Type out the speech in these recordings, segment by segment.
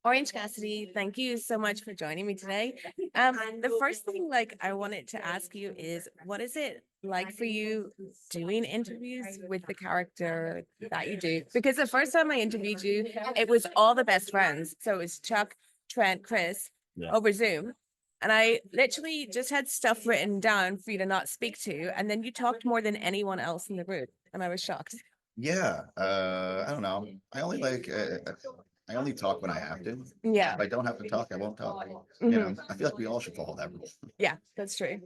Orange Cassidy, thank you so much for joining me today. The first thing I wanted to ask you is what is it like for you doing interviews with the character that you do? Because the first time I interviewed you, it was all the best friends. So it was Chuck, Trent, Chris over Zoom. And I literally just had stuff written down for you to not speak to. And then you talked more than anyone else in the group. And I was shocked. Yeah, I don't know. I only talk when I have to. Yeah. If I don't have to talk, I won't talk. I feel like we all should follow that rule. Yeah, that's true.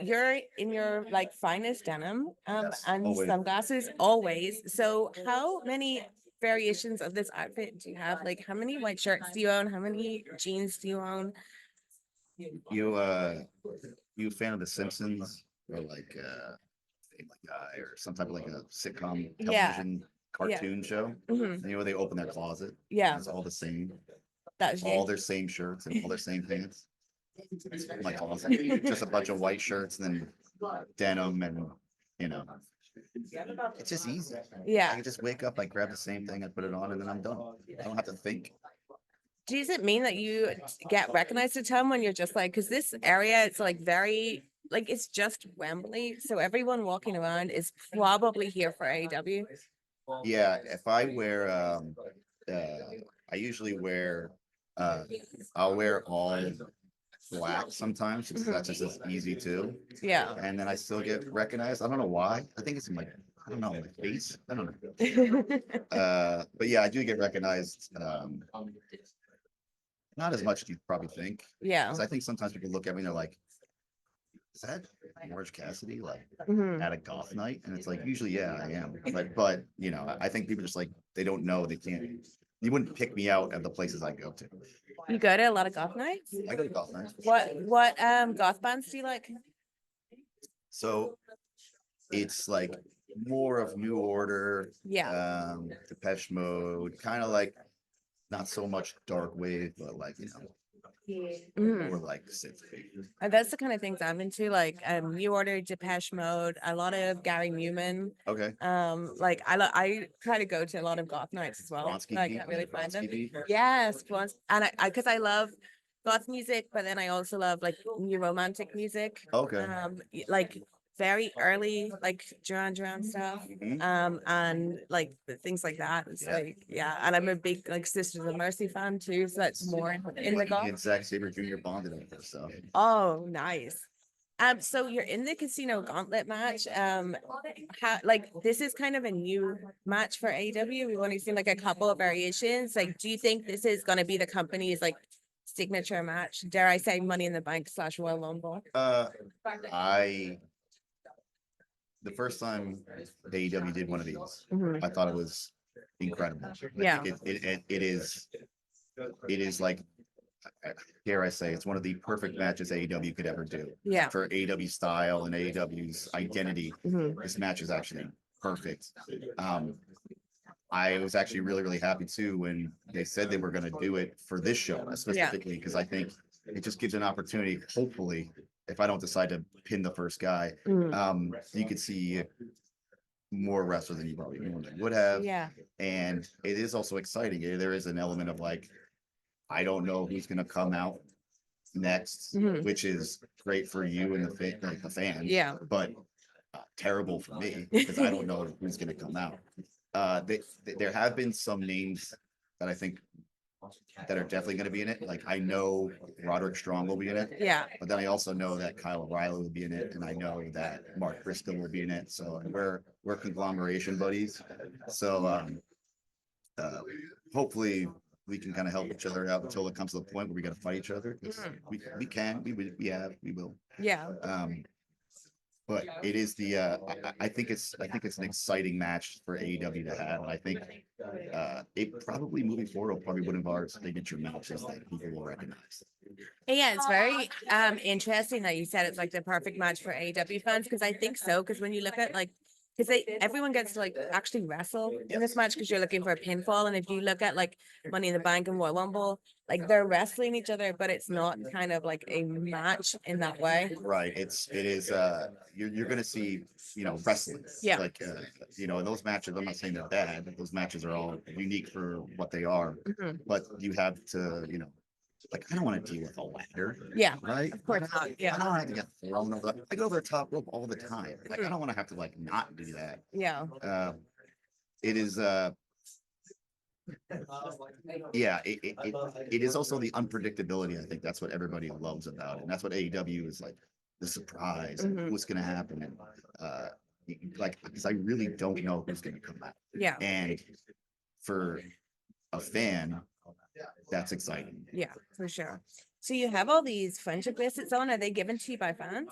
You're in your finest denim Yes, and always. sunglasses always. So how many variations of this outfit do you have? Like how many white shirts do you own? How many jeans do you own? You you a fan of The Simpsons or Family Guy or some type of like a sitcom Yeah. television cartoon show? Mhm. And they open their closet. Yeah, It's all the same, that's all you. their same shirts and all their same pants. It's my closet. Just a bunch of white shirts and then denim and you know, it's just easy. I Yeah. can just wake up, I grab the same thing, I put it on, and then I'm done. I don't have to think. Does it mean that you get recognized a ton when you're just because this area, it's very, it's just Wembley. So everyone walking around is probably here for AEW. Yeah, if I wear I usually wear I'll wear all black sometimes because that's just as easy too. Yeah. And then I still get recognized. I don't know why. I think it's in I don't know, my face. I don't know. But yeah, I do get recognized. Not as much as you probably think. Yeah. Because I think sometimes people look at me and they're like, is that Orange Cassidy at a goth night? And it's like, usually, yeah, I am. But I think people just they don't know, they can't. You wouldn't pick me out at the places I go to. You go to a lot of goth nights? I go to goth nights. What goth bands do you like? So it's more of New Order, Yeah. Depeche Mode, kind of not so much dark wave, but more synth wave. That's the kind of things I'm into, New Order, Depeche Mode, a lot of Gary Newman. Okay. I try to go to a lot of goth nights as well. Bronski I can't really find them. Beat? Yes, and because I love goth music, but then I also love new romantic music. Okay. Very early Duran Duran stuff. And things like that. It's and I'm a big Sisters of Mercy fan too, so that's more in the goth. And Zack Sabre Jr. bonded over stuff. Oh, nice. So you're in the Casino Gauntlet match. This is kind of a new match for AEW. We've only seen a couple of variations. Do you think this is going to be the company's signature match? Dare I say Money in the Bank / Royal Rumble? The first time AEW did one of these, I thought it was incredible. Yeah. It is dare I say, it's one of the perfect matches AEW could ever do. Yeah. For AEW style and AEW's identity, this match is actually perfect. I was actually really, really happy too when they said they were going to do it for this show specifically, because I think it just gives an opportunity, hopefully, if I don't decide to pin the first guy, you could see more wrestlers than you probably would have. Yeah. And it is also exciting. There is an element of I don't know who's going to come out next, which is great for you and the fans. Yeah. But terrible for me because I don't know who's going to come out. There have been some names that I think that are definitely going to be in it. I know Roderick Strong will be in it. Yeah. But then I also know that Kyle O'Reilly will be in it, and I know that Mark Briscoe will be in it. So we're conglomeration buddies. So hopefully we can kind of help each other out until it comes to the point where we got to fight each other. We will. Yeah. But it is I think it's an exciting match for AEW to have. And I think it probably moving forward will probably one of our signature matches that people will recognize. Yeah, it's very interesting that you said it's the perfect match for AEW fans, because I think so. Because when you look at because everyone gets to like actually wrestle in this match because you're looking for a pinfall. And if you look at like Money in the Bank and Royal Rumble, like they're wrestling each other, but it's not kind of like a match in that way. Right. It is you're gonna see, wrestling. Yeah. Like in those matches, I'm not saying they're bad, but those matches are all unique for what they are. Mhm. But you have to, like I don't want to deal with a ladder. Yeah, Right. of course not. Yeah. I don't have to get thrown over. I go over the top rope all the time. Like I Mhm. don't want to have to like not do that. Yeah. It is yeah, it is also the unpredictability. I think that's what everybody loves about it. And that's what AEW is like, the surprise, Mhm. what's gonna happen. And like because I really don't know who's gonna come out. Yeah. And for a fan, that's exciting. Yeah, for sure. So you have all these friendship bracelets on. Are they given to you by fans?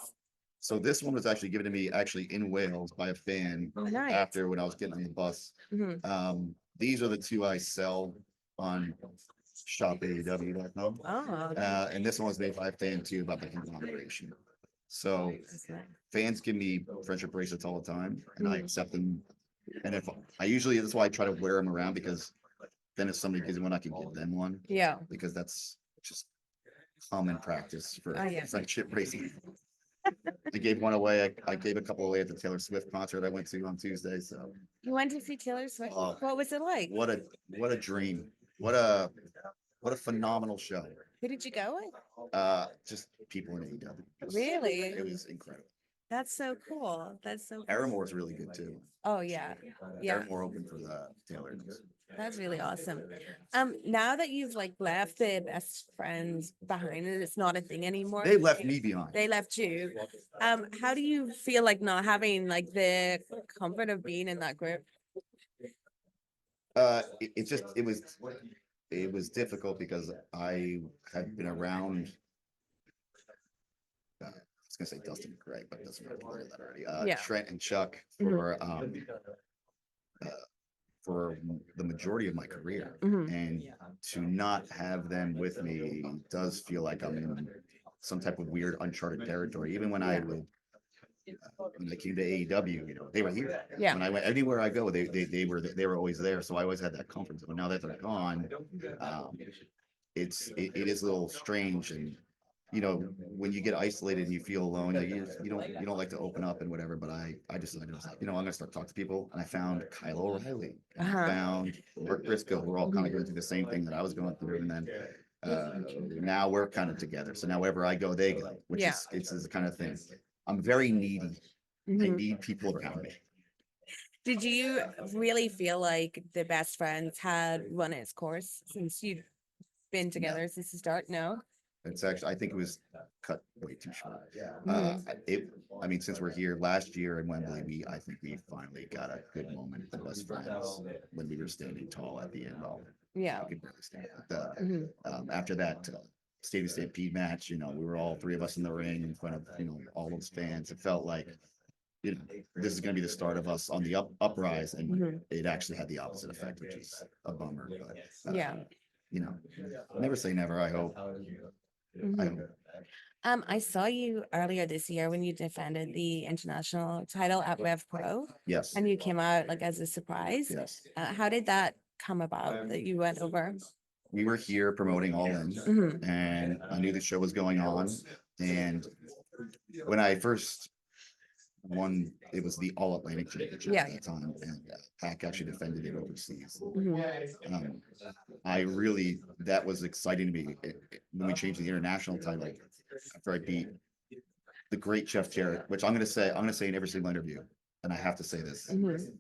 So this one was actually given to me actually in Wales by a fan Oh, nice. after when I was getting on the bus. Mhm. These are the two I sell on shopaew.com. Oh, And this one was made by a fan too about the conglomeration. So that's nice. fans give me friendship bracelets all the time, and I Mhm. accept them. And if I usually, that's why I try to wear them around, because then if somebody gives me one, I can give them one, Yeah. because that's just common practice for Oh, yeah. friendship bracelets. I gave one away. I gave a couple away at the Taylor Swift concert I went to on Tuesday. So You went to see Taylor Swift? Oh. What was it like? what a dream. What a phenomenal show. Who did you go with? Just people in AEW. Really? It was incredible. That's so cool. That's so cool. Paramore's really good too. Oh, yeah. Yeah. Paramore open for the Taylor. That's really awesome. Now that you've like left the best friends behind and it's not a thing anymore. They left me behind. They left you. How do you feel like not having like the comfort of being in that group? It was difficult because I had been around. I was gonna say Dustin and Greg, but it doesn't matter that already. Yeah. Trent and Chuck for the majority of my career, Mhm. and to not have them with me does feel like I'm in some type of weird uncharted territory. Even when I Yeah. would. When I came to AEW, they were here. Yeah. When I went anywhere I go, they were always there. So I always had that comfort. But now that they're gone, it is a little strange. And when you get isolated and you feel alone, like you don't like to open up and whatever. But I just like, I'm gonna start talking to people. And I found Kyle O'Reilly, and I found Mark Briscoe. We're all kind of going through the same thing that I was going through, and then. Now we're kind of together. So now wherever I go, they go, which Yeah. is the kind of thing. I'm very needy. I Mhm. need people around me. Did you really feel like the best friends had run its course since you've been together since the start? No. It's actually, I think it was cut way too short. Mhm. I mean, since we're here last year in Wembley, I think we finally got a good moment at the best friends when we were standing tall at the end. Yeah. We could barely stand. But, Mhm. after that Stadium Stampede match, we were all three of us in the ring in front of all those fans. It felt like this is going to be the start of us on the uprise, and Mhm. it actually had the opposite effect, which is a bummer. But Yeah. never say never. I hope. Mhm. I saw you earlier this year when you defended the international title at Rev Pro, Yes. and you came out like as a surprise. Yes. How did that come about that you went over? We were here promoting All In, Mhm. and I knew the show was going on. And when I first won, it was the All Atlantic Championship Yeah. at that time, and Pac actually defended it overseas. Mhm. That was exciting to me. When we changed the international title after I beat the great Jeff Jarrett, which I'm going to say in every single interview, and I have to say this. Mhm.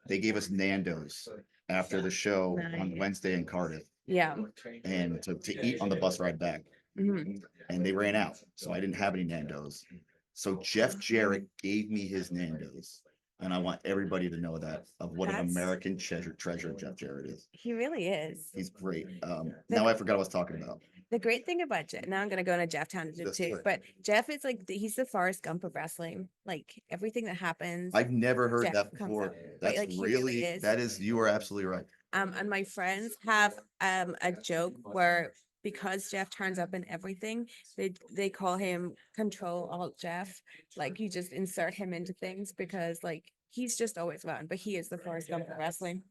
They gave us Nando's after the show on Nice. Wednesday in Cardiff, Yeah. and to eat on the bus ride back. Mhm. And they ran out, so I didn't have any Nando's. So Jeff Jarrett gave me his Nando's, and I want everybody to know that of what an That's- American treasure Jeff Jarrett is. He really is. He's great. Now I forgot what I was talking about. The great thing about Jeff, now I'm gonna go on a Jeff tangent That's too, right. but Jeff is like he's the Forrest Gump of wrestling. Like everything that happens. I've never heard Jeff that comes before. up. Right, That's like, he really is. you are absolutely right. And my friends have a joke where because Jeff turns up in everything, they call him Control Alt Jeff. Like you just insert him into things because like he's just always won, but he is the Forrest Gump of wrestling.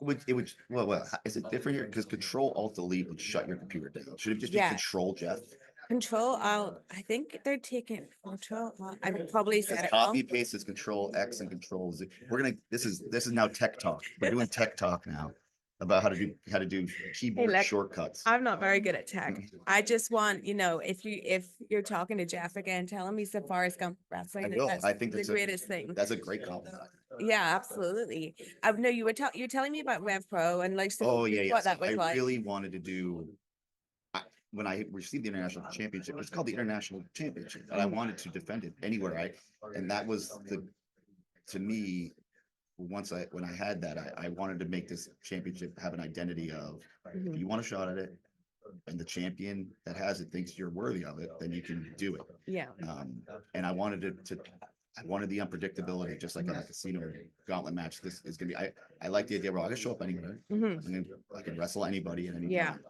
Well, is it different here? Because Control Alt Delete would shut your computer down. Should it just be Yeah. Control Jeff? Control Alt. I think they're taking Control Alt. I probably said it Copy wrong. paste is Control X and Control Z. This is now tech talk. We're doing tech talk now about how to do keyboard look, shortcuts. I'm not very good at tech. I just want, if you're talking to Jeff again, tell him he's the Forrest Gump I wrestling. will. That's I think the greatest thing. That's a great compliment. Yeah, absolutely. No, you were telling me about Rev Pro and like Oh yeah, what yeah. that was I like. really wanted to do. When I received the international championship, it's called the international championship, and I wanted to defend it anywhere. And that was to me, when I had that, I wanted to make this championship have an identity of, if you want a shot at it, and the champion that has it thinks you're worthy of it, then you can do it. Yeah. And I wanted I wanted the unpredictability, just like in a Casino Gauntlet match. This is gonna be. I like the idea where I can show up anywhere. I can wrestle anybody at any time.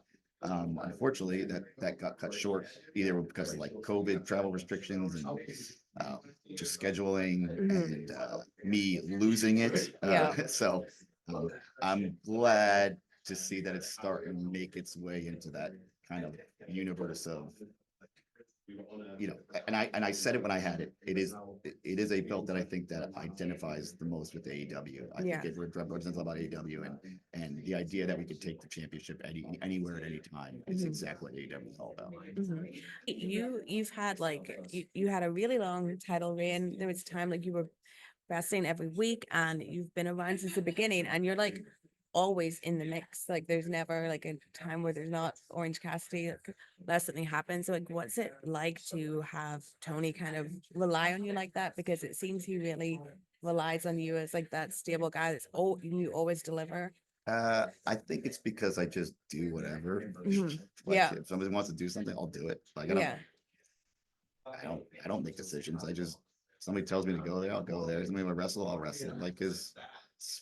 Unfortunately, that got cut short either because of like COVID travel restrictions and just scheduling and me losing it. So I'm glad to see that it's starting to make its way into that kind of universe of, and I said it when I had it. It is a belt that I think that identifies the most with AEW. I think it represents about AEW and the idea that we could take the championship anywhere at any time is exactly what AEW is all about. You've had you had a really long title reign. There was a time like you were wrestling every week and you've been around since the beginning and you're like always in the mix. Like there's never like a time where there's not Orange Cassidy unless something happens. So like what's it like to have Tony kind of rely on you like that? Because it seems he really relies on you as like that stable guy that's you always deliver. I think it's because I just do whatever. If somebody wants to do something, I'll do it. Like I don't make decisions. Somebody tells me to go there, I'll go there. Somebody want to wrestle, I'll wrestle. Like it's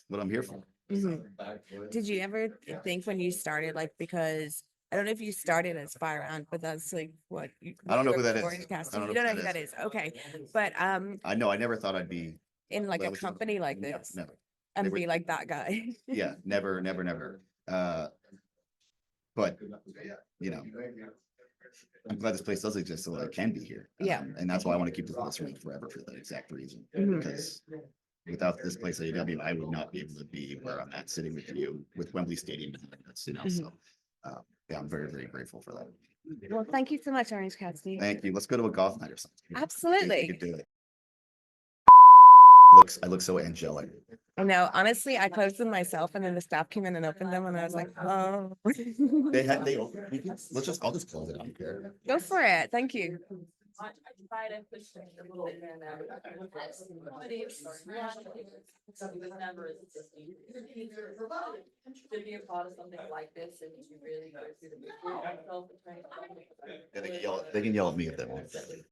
what I'm here for. Did you ever think when you started, like, because I don't know if you started as Fire Ant, but that's like what I don't know who that is. You don't know who that is. Okay. But I know I never thought I'd be in like a company like this. Never. And be like that guy. Yeah, never. But I'm glad this place does exist so that I can be here. And that's why I want to keep this ring forever for that exact reason. Because without this place at AEW, I would not be able to be where I'm at, sitting with you, with Wembley Stadium. So I'm very, very grateful for that. Well, thank you so much, Orange Cassidy. Thank you. Let's go to a golf night or something. Absolutely. You could do it. I look so angelic. I know. Honestly, I closed them myself, and then the staff came in and opened them, and I was like, "Oh." They opened. I'll just close it. I don't care. Go for it. Thank you. To be a part of something like this and to really go through the They can yell at me if they want.